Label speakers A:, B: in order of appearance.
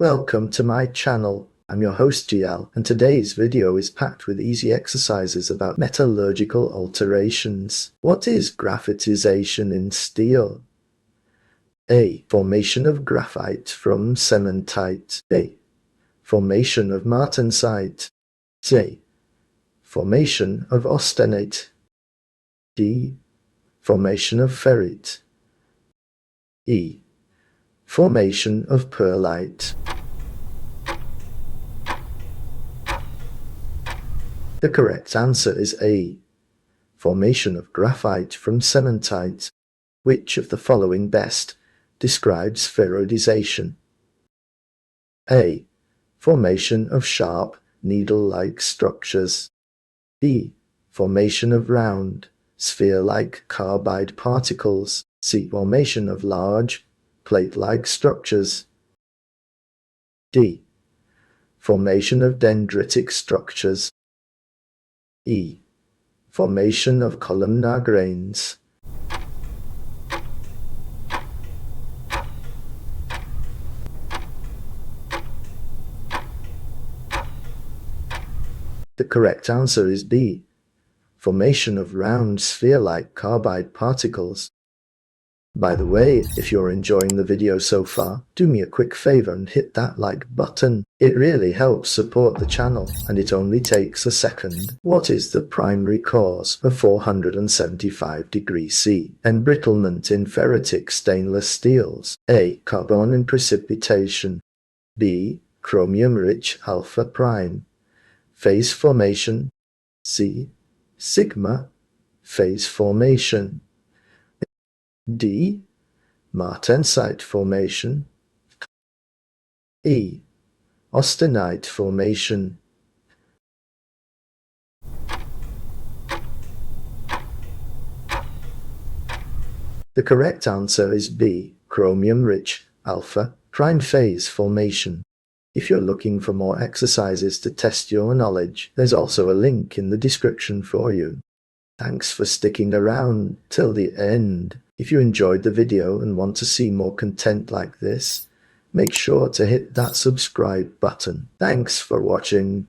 A: Welcome to my channel. I'm your host GL, and today's video is packed with easy exercises about metallurgical alterations. What is graphitization in steel? A. Formation of graphite from cementite. B. Formation of martensite. C. Formation of austenite. D. Formation of ferrite. E. Formation of pearlite. The correct answer is A. Formation of graphite from cementite. Which of the following best describes spheroidization? A. Formation of sharp, needle-like structures. B. Formation of round, sphere-like carbide particles. C. Formation of large, plate-like structures. D. Formation of dendritic structures. E. Formation of columnar grains. The correct answer is B. Formation of round sphere-like carbide particles. By the way, if you're enjoying the video so far, do me a quick favor and hit that like button. It really helps support the channel, and it only takes a second. What is the primary cause of 475° C embrittlement in ferritic stainless steels? A. Carbon precipitation. B. Chromium-rich alpha prime. Phase formation. C. Sigma phase formation. D. Martensite formation. E. Austenite formation. The correct answer is B. Chromium-rich alpha prime phase formation. If you're looking for more exercises to test your knowledge, there's also a link in the description for you. Thanks for sticking around till the end. If you enjoyed the video and want to see more content like this, make sure to hit that subscribe button. Thanks for watching.